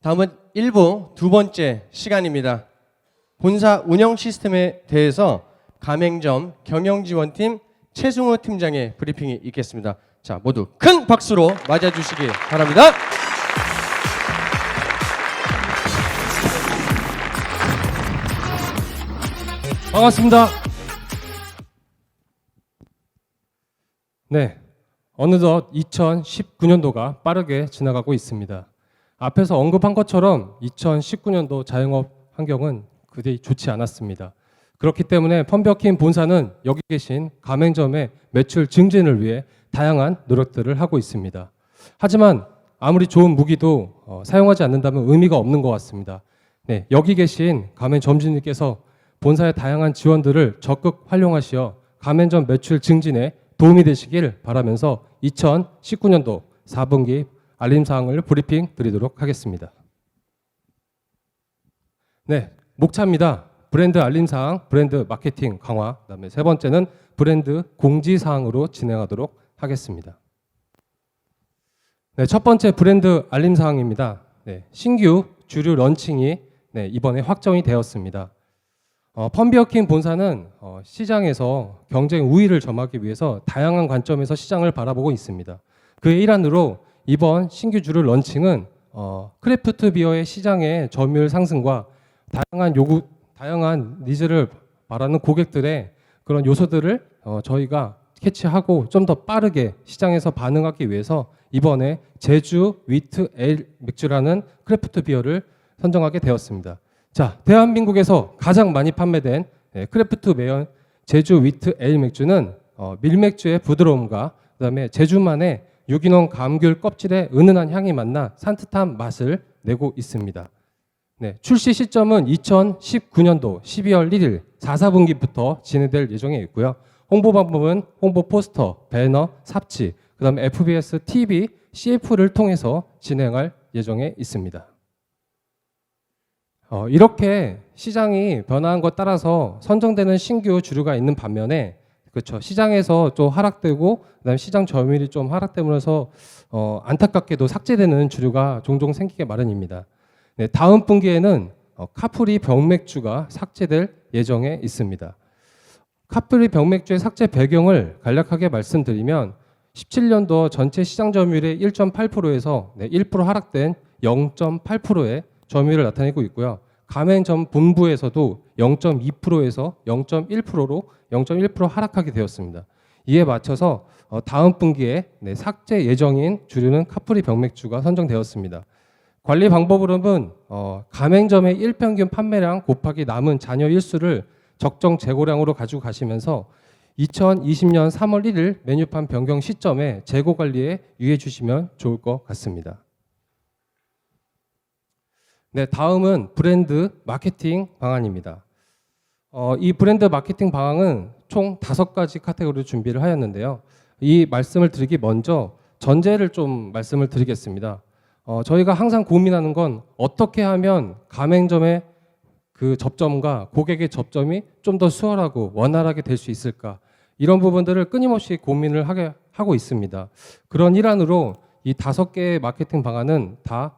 다음은 1부 두 번째 시간입니다. 본사 운영 시스템에 대해서 가맹점 경영지원팀 최승호 팀장의 브리핑이 있겠습니다. 자, 모두 큰 박수로 맞아주시기 바랍니다. 반갑습니다. 네, 어느덧 2019년도가 빠르게 지나가고 있습니다. 앞에서 언급한 것처럼 2019년도 자영업 환경은 그리 좋지 않았습니다. 그렇기 때문에 펀비어킨 본사는 여기 계신 가맹점의 매출 증진을 위해 다양한 노력들을 하고 있습니다. 하지만 아무리 좋은 무기도 사용하지 않는다면 의미가 없는 것 같습니다. 네, 여기 계신 가맹점주님께서 본사의 다양한 지원들을 적극 활용하시어 가맹점 매출 증진에 도움이 되시길 바라면서 2019년도 4분기 알림사항을 브리핑 드리도록 하겠습니다. 네, 목차입니다. 브랜드 알림사항, 브랜드 마케팅 강화, 그다음에 세 번째는 브랜드 공지사항으로 진행하도록 하겠습니다. 네, 첫 번째 브랜드 알림사항입니다. 네, 신규 주류 런칭이 이번에 확정이 되었습니다. 펀비어킨 본사는 시장에서 경쟁 우위를 점하기 위해서 다양한 관점에서 시장을 바라보고 있습니다. 그의 일환으로 이번 신규 주류 런칭은 크래프트 비어의 시장의 점유율 상승과 다양한 니즈를 바라는 고객들의 그런 요소들을 저희가 캐치하고 좀 더 빠르게 시장에서 반응하기 위해서 이번에 제주 위트 에일 맥주라는 크래프트 비어를 선정하게 되었습니다. 자, 대한민국에서 가장 많이 판매된 크래프트 매연 제주 위트 에일 맥주는 밀맥주의 부드러움과 그다음에 제주만의 유기농 감귤 껍질의 은은한 향이 만나 산뜻한 맛을 내고 있습니다. 네, 출시 시점은 2019년도 12월 1일 4분기부터 진행될 예정에 있고요. 홍보 방법은 홍보 포스터, 배너, 삽지, 그다음에 FBS, TV, CF를 통해서 진행할 예정에 있습니다. 이렇게 시장이 변화한 것 따라서 선정되는 신규 주류가 있는 반면에 그렇죠. 시장에서 좀 하락되고 그다음에 시장 점유율이 좀 하락되면서 안타깝게도 삭제되는 주류가 종종 생기게 마련입니다. 네, 다음 분기에는 카프리 병맥주가 삭제될 예정에 있습니다. 카프리 병맥주의 삭제 배경을 간략하게 말씀드리면 17년도 전체 시장 점유율의 1.8%에서 1% 하락된 0.8%의 점유율을 나타내고 있고요. 가맹점 본부에서도 0.2%에서 0.1%로 0.1% 하락하게 되었습니다. 이에 맞춰서 다음 분기에 삭제 예정인 주류는 카프리 병맥주가 선정되었습니다. 관리 방법으로는 가맹점의 일평균 판매량 곱하기 남은 잔여 일수를 적정 재고량으로 가지고 가시면서 2020년 3월 1일 메뉴판 변경 시점에 재고 관리에 유의해 주시면 좋을 것 같습니다. 네, 다음은 브랜드 마케팅 방안입니다. 이 브랜드 마케팅 방안은 총 5가지 카테고리로 준비를 하였는데요. 이 말씀을 드리기 먼저 전제를 좀 말씀을 드리겠습니다. 저희가 항상 고민하는 건 어떻게 하면 가맹점의 그 접점과 고객의 접점이 좀 더 수월하고 원활하게 될 수 있을까, 이런 부분들을 끊임없이 고민을 하고 있습니다. 그런 일환으로 이 5개의 마케팅 방안은 다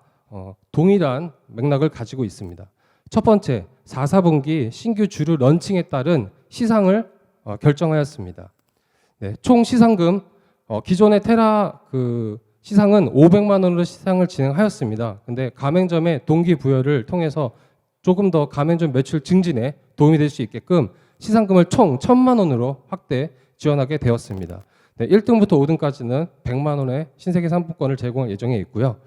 동일한 맥락을 가지고 있습니다. 첫 번째, 4분기 신규 주류 런칭에 따른 시상을 결정하였습니다. 네, 총 시상금 기존의 테라 시상은 500만 원으로 시상을 진행하였습니다. 근데 가맹점의 동기부여를 통해서 조금 더 가맹점 매출 증진에 도움이 될 수 있게끔 시상금을 총 1,000만 원으로 확대 지원하게 되었습니다. 네, 1등부터 5등까지는 100만 원의 신세계 상품권을 제공할 예정에 있고요.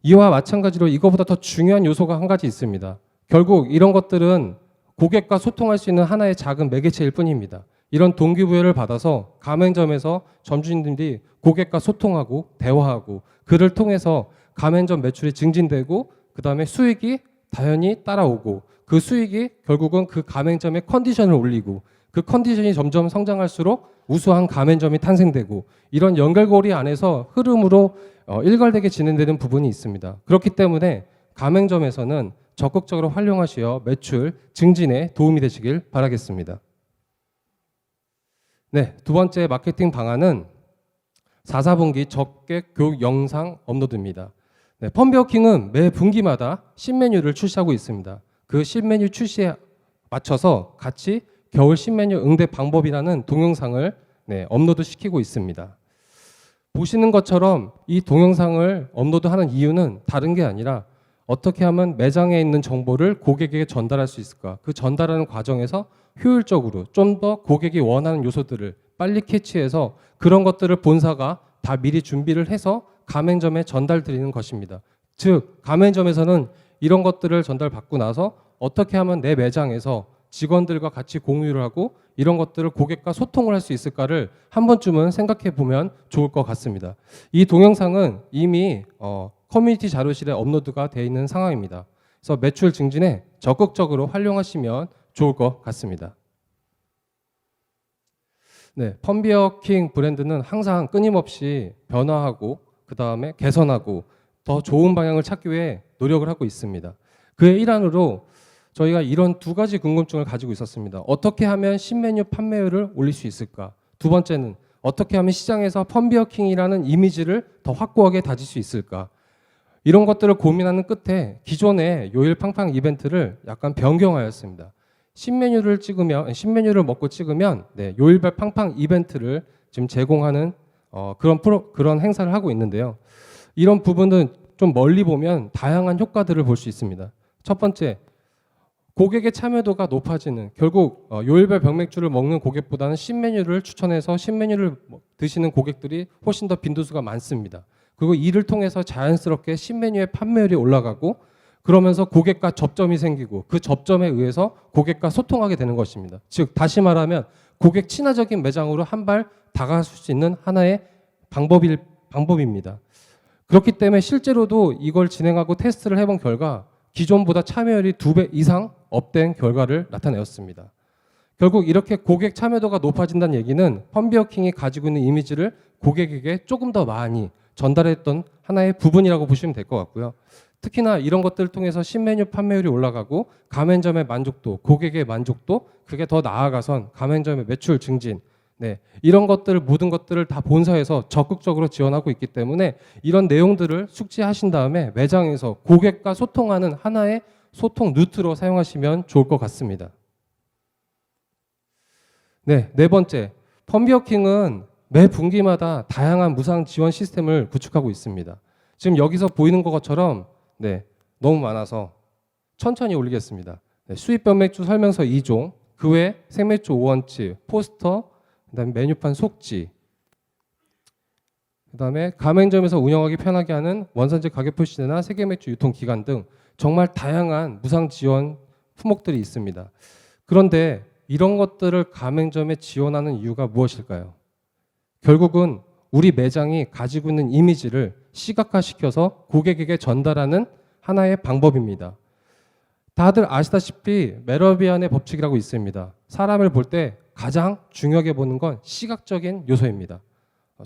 이와 마찬가지로 이거보다 더 중요한 요소가 한 가지 있습니다. 결국 이런 것들은 고객과 소통할 수 있는 하나의 작은 매개체일 뿐입니다. 이런 동기부여를 받아서 가맹점에서 점주님들이 고객과 소통하고 대화하고 그를 통해서 가맹점 매출이 증진되고 그 다음에 수익이 당연히 따라오고 그 수익이 결국은 그 가맹점의 컨디션을 올리고 그 컨디션이 점점 성장할수록 우수한 가맹점이 탄생되고 이런 연결고리 안에서 흐름으로 일괄되게 진행되는 부분이 있습니다. 그렇기 때문에 가맹점에서는 적극적으로 활용하시어 매출 증진에 도움이 되시길 바라겠습니다. 네, 두 번째 마케팅 방안은 4, 4분기 적객 교육 영상 업로드입니다. 네, 펌베어킹은 매 분기마다 신메뉴를 출시하고 있습니다. 그 신메뉴 출시에 맞춰서 같이 겨울 신메뉴 응대 방법이라는 동영상을 업로드 시키고 있습니다. 보시는 것처럼 이 동영상을 업로드하는 이유는 다른 게 아니라 어떻게 하면 매장에 있는 정보를 고객에게 전달할 수 있을까? 그 전달하는 과정에서 효율적으로 좀 더 고객이 원하는 요소들을 빨리 캐치해서 그런 것들을 본사가 다 미리 준비를 해서 가맹점에 전달드리는 것입니다. 즉 가맹점에서는 이런 것들을 전달받고 나서 어떻게 하면 내 매장에서 직원들과 같이 공유를 하고 이런 것들을 고객과 소통을 할 수 있을까를 한 번쯤은 생각해 보면 좋을 것 같습니다. 이 동영상은 이미 커뮤니티 자료실에 업로드가 되어 있는 상황입니다. 그래서 매출 증진에 적극적으로 활용하시면 좋을 것 같습니다. 네, 펌비어킹 브랜드는 항상 끊임없이 변화하고 그 다음에 개선하고 더 좋은 방향을 찾기 위해 노력을 하고 있습니다. 그의 일환으로 저희가 이런 두 가지 궁금증을 가지고 있었습니다. 어떻게 하면 신메뉴 판매율을 올릴 수 있을까? 두 번째는 어떻게 하면 시장에서 펌비어킹이라는 이미지를 더 확고하게 다질 수 있을까? 이런 것들을 고민하는 끝에 기존의 요일 팡팡 이벤트를 약간 변경하였습니다. 신메뉴를 먹고 찍으면 요일별 팡팡 이벤트를 지금 제공하는 그런 행사를 하고 있는데요. 이런 부분은 좀 멀리 보면 다양한 효과들을 볼 수 있습니다. 첫 번째, 고객의 참여도가 높아지는, 결국 요일별 병맥주를 먹는 고객보다는 신메뉴를 추천해서 신메뉴를 드시는 고객들이 훨씬 더 빈도수가 많습니다. 그리고 이를 통해서 자연스럽게 신메뉴의 판매율이 올라가고 그러면서 고객과 접점이 생기고 그 접점에 의해서 고객과 소통하게 되는 것입니다. 즉 다시 말하면 고객 친화적인 매장으로 한 발 다가갈 수 있는 하나의 방법입니다. 그렇기 때문에 실제로도 이걸 진행하고 테스트를 해본 결과 기존보다 참여율이 2배 이상 업된 결과를 나타내었습니다. 결국 이렇게 고객 참여도가 높아진다는 얘기는 펌비어킹이 가지고 있는 이미지를 고객에게 조금 더 많이 전달했던 하나의 부분이라고 보시면 될 것 같고요. 특히나 이런 것들을 통해서 신메뉴 판매율이 올라가고 가맹점의 만족도, 고객의 만족도, 그게 더 나아가선 가맹점의 매출 증진, 이런 것들 모든 것들을 다 본사에서 적극적으로 지원하고 있기 때문에 이런 내용들을 숙지하신 다음에 매장에서 고객과 소통하는 하나의 소통 루트로 사용하시면 좋을 것 같습니다. 네 번째, 펌비어킹은 매 분기마다 다양한 무상 지원 시스템을 구축하고 있습니다. 지금 여기서 보이는 것처럼 너무 많아서 천천히 올리겠습니다. 수입 병맥주 설명서 2종, 그 외 생맥주 5원치, 포스터, 그다음에 메뉴판 속지, 그다음에 가맹점에서 운영하기 편하게 하는 원산지 가격 표시나 세계맥주 유통 기간 등 정말 다양한 무상 지원 품목들이 있습니다. 그런데 이런 것들을 가맹점에 지원하는 이유가 무엇일까요? 결국은 우리 매장이 가지고 있는 이미지를 시각화시켜서 고객에게 전달하는 하나의 방법입니다. 다들 아시다시피 메러비안의 법칙이라고 있습니다. 사람을 볼 때 가장 중요하게 보는 건 시각적인 요소입니다.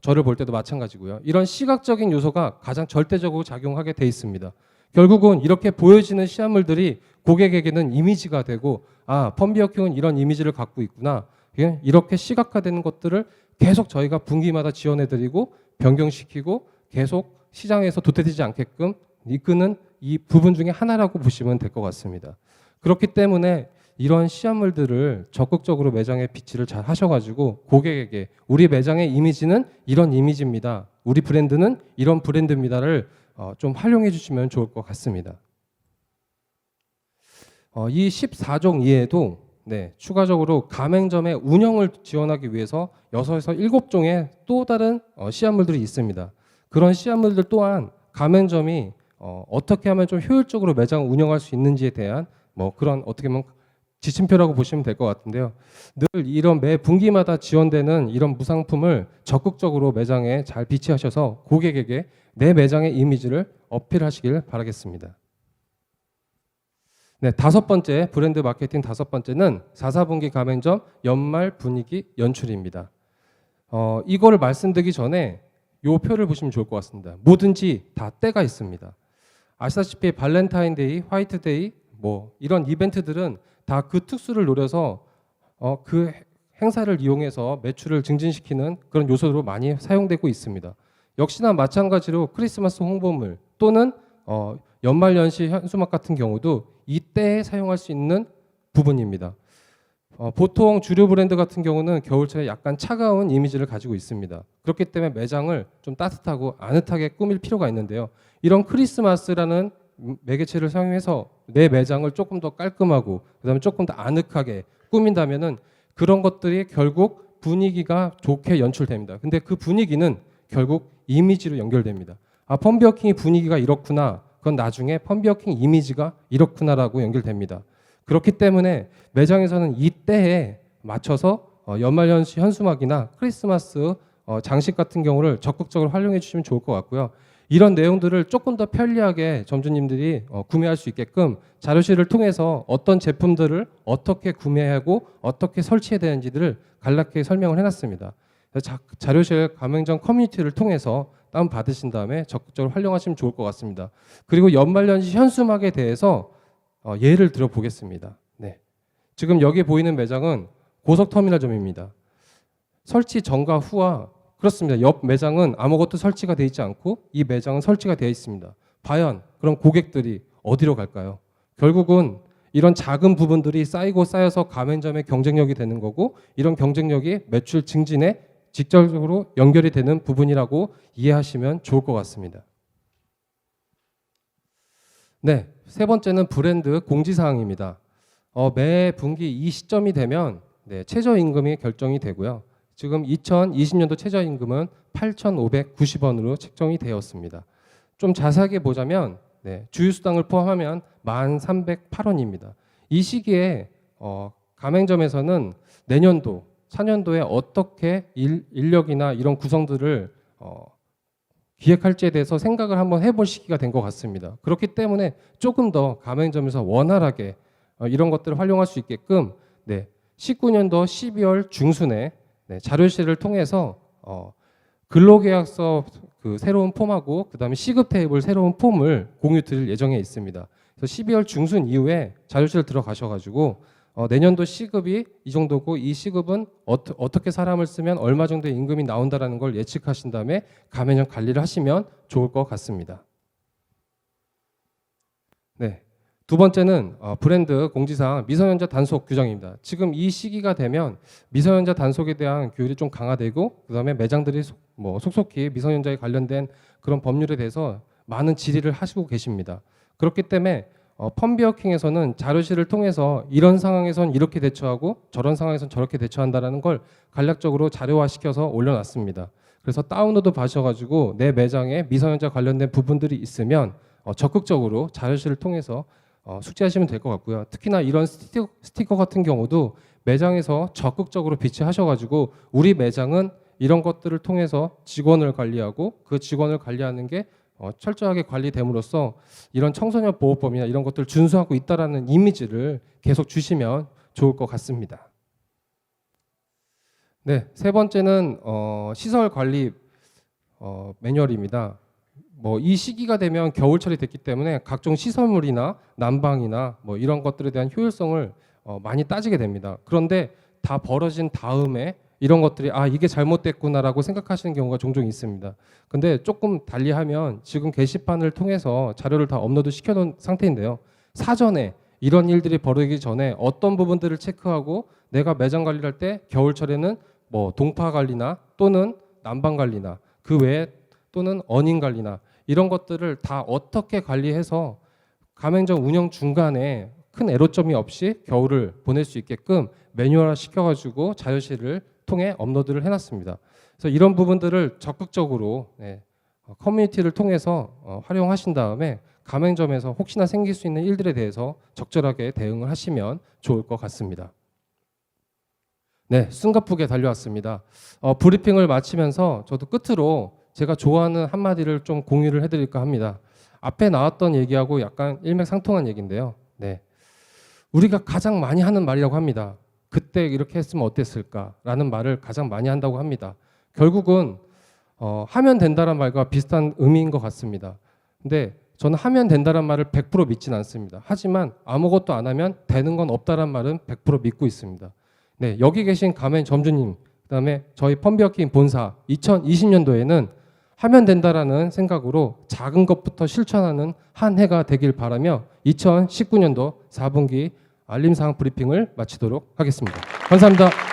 저를 볼 때도 마찬가지고요. 이런 시각적인 요소가 가장 절대적으로 작용하게 돼 있습니다. 결국은 이렇게 보여지는 시험물들이 고객에게는 이미지가 되고 펌비어킹은 이런 이미지를 갖고 있구나. 이렇게 시각화되는 것들을 계속 저희가 분기마다 지원해드리고 변경시키고 계속 시장에서 도태되지 않게끔 이끄는 이 부분 중에 하나라고 보시면 될 것 같습니다. 그렇기 때문에 이런 시험물들을 적극적으로 매장에 비치를 잘 하셔가지고 고객에게 우리 매장의 이미지는 이런 이미지입니다. 우리 브랜드는 이런 브랜드입니다를 좀 활용해 주시면 좋을 것 같습니다. 이 14종 이외에도 추가적으로 가맹점의 운영을 지원하기 위해서 6에서 7종의 또 다른 시험물들이 있습니다. 그런 시험물들 또한 가맹점이 어떻게 하면 좀 효율적으로 매장을 운영할 수 있는지에 대한 그런 어떻게 보면 지침표라고 보시면 될 것 같은데요. 늘 이런 매 분기마다 지원되는 이런 무상품을 적극적으로 매장에 잘 비치하셔서 고객에게 내 매장의 이미지를 어필하시길 바라겠습니다. 다섯 번째 브랜드 마케팅 다섯 번째는 4, 4분기 가맹점 연말 분위기 연출입니다. 이거를 말씀드리기 전에 이 표를 보시면 좋을 것 같습니다. 뭐든지 다 때가 있습니다. 아시다시피 발렌타인데이, 화이트데이 이런 이벤트들은 다 그 특수를 노려서 그 행사를 이용해서 매출을 증진시키는 그런 요소로 많이 사용되고 있습니다. 역시나 마찬가지로 크리스마스 홍보물 또는 연말연시 현수막 같은 경우도 이때에 사용할 수 있는 부분입니다. 보통 주류 브랜드 같은 경우는 겨울철에 약간 차가운 이미지를 가지고 있습니다. 그렇기 때문에 매장을 좀 따뜻하고 아늑하게 꾸밀 필요가 있는데요. 이런 크리스마스라는 매개체를 사용해서 내 매장을 조금 더 깔끔하고 그다음에 조금 더 아늑하게 꾸민다면은 그런 것들이 결국 분위기가 좋게 연출됩니다. 근데 그 분위기는 결국 이미지로 연결됩니다. 아, 펌비어킹이 분위기가 이렇구나. 그건 나중에 펌비어킹 이미지가 이렇구나라고 연결됩니다. 그렇기 때문에 매장에서는 이때에 맞춰서 연말연시 현수막이나 크리스마스 장식 같은 경우를 적극적으로 활용해 주시면 좋을 것 같고요. 이런 내용들을 조금 더 편리하게 점주님들이 구매할 수 있게끔 자료실을 통해서 어떤 제품들을 어떻게 구매하고 어떻게 설치해야 되는지를 간략하게 설명을 해놨습니다. 자료실 가맹점 커뮤니티를 통해서 다운받으신 다음에 적극적으로 활용하시면 좋을 것 같습니다. 그리고 연말연시 현수막에 대해서 예를 들어 보겠습니다. 네. 지금 여기 보이는 매장은 고속터미널점입니다. 설치 전과 후와 그렇습니다. 옆 매장은 아무것도 설치가 되어 있지 않고 이 매장은 설치가 되어 있습니다. 과연 그럼 고객들이 어디로 갈까요? 결국은 이런 작은 부분들이 쌓이고 쌓여서 가맹점의 경쟁력이 되는 거고 이런 경쟁력이 매출 증진에 직접적으로 연결이 되는 부분이라고 이해하시면 좋을 것 같습니다. 네, 세 번째는 브랜드 공지사항입니다. 매 분기 이 시점이 되면 최저임금이 결정이 되고요. 지금 2020년도 최저임금은 8,590원으로 책정이 되었습니다. 좀 자세하게 보자면 주유수당을 포함하면 1,308원입니다. 이 시기에 가맹점에서는 내년도, 4년도에 어떻게 인력이나 이런 구성들을 기획할지에 대해서 생각을 한번 해볼 시기가 된 것 같습니다. 그렇기 때문에 조금 더 가맹점에서 원활하게 이런 것들을 활용할 수 있게끔 19년도 12월 중순에 자료실을 통해서 근로계약서 그 새로운 폼하고 그다음에 시급 테이블 새로운 폼을 공유 드릴 예정에 있습니다. 그래서 12월 중순 이후에 자료실 들어가셔가지고 내년도 시급이 이 정도고 이 시급은 어떻게 사람을 쓰면 얼마 정도의 임금이 나온다라는 걸 예측하신 다음에 가맹점 관리를 하시면 좋을 것 같습니다. 네. 두 번째는 브랜드 공지사항 미성년자 단속 규정입니다. 지금 이 시기가 되면 미성년자 단속에 대한 규율이 좀 강화되고 그다음에 매장들이 속속히 미성년자에 관련된 그런 법률에 대해서 많은 질의를 하시고 계십니다. 그렇기 때문에 펌비어킹에서는 자료실을 통해서 이런 상황에선 이렇게 대처하고 저런 상황에선 저렇게 대처한다라는 걸 간략적으로 자료화시켜서 올려놨습니다. 그래서 다운로드 받으셔가지고 내 매장에 미성년자 관련된 부분들이 있으면 적극적으로 자료실을 통해서 숙지하시면 될 것 같고요. 특히나 이런 스티커 같은 경우도 매장에서 적극적으로 비치하셔가지고 우리 매장은 이런 것들을 통해서 직원을 관리하고 그 직원을 관리하는 게 철저하게 관리됨으로써 이런 청소년 보호법이나 이런 것들을 준수하고 있다라는 이미지를 계속 주시면 좋을 것 같습니다. 네, 세 번째는 시설 관리 매뉴얼입니다. 이 시기가 되면 겨울철이 됐기 때문에 각종 시설물이나 난방이나 이런 것들에 대한 효율성을 많이 따지게 됩니다. 그런데 다 벌어진 다음에 이런 것들이 이게 잘못됐구나라고 생각하시는 경우가 종종 있습니다. 근데 조금 달리하면 지금 게시판을 통해서 자료를 다 업로드 시켜놓은 상태인데요. 사전에 이런 일들이 벌어지기 전에 어떤 부분들을 체크하고 내가 매장 관리를 할 때 겨울철에는 동파 관리나 또는 난방 관리나 그 외에 또는 어닝 관리나 이런 것들을 다 어떻게 관리해서 가맹점 운영 중간에 큰 애로점이 없이 겨울을 보낼 수 있게끔 매뉴얼화 시켜가지고 자료실을 통해 업로드를 해놨습니다. 그래서 이런 부분들을 적극적으로 커뮤니티를 통해서 활용하신 다음에 가맹점에서 혹시나 생길 수 있는 일들에 대해서 적절하게 대응을 하시면 좋을 것 같습니다. 네, 숨가쁘게 달려왔습니다. 브리핑을 마치면서 저도 끝으로 제가 좋아하는 한마디를 좀 공유를 해드릴까 합니다. 앞에 나왔던 얘기하고 약간 일맥상통한 얘기인데요. 네, 우리가 가장 많이 하는 말이라고 합니다. 그때 이렇게 했으면 어땠을까라는 말을 가장 많이 한다고 합니다. 결국은 하면 된다는 말과 비슷한 의미인 것 같습니다. 근데 저는 하면 된다는 말을 100% 믿지는 않습니다. 하지만 아무것도 안 하면 되는 건 없다는 말은 100% 믿고 있습니다. 네, 여기 계신 가맹 점주님, 그다음에 저희 펌비어킹 본사 2020년도에는 하면 된다라는 생각으로 작은 것부터 실천하는 한 해가 되길 바라며 2019년도 4분기 알림사항 브리핑을 마치도록 하겠습니다. 감사합니다.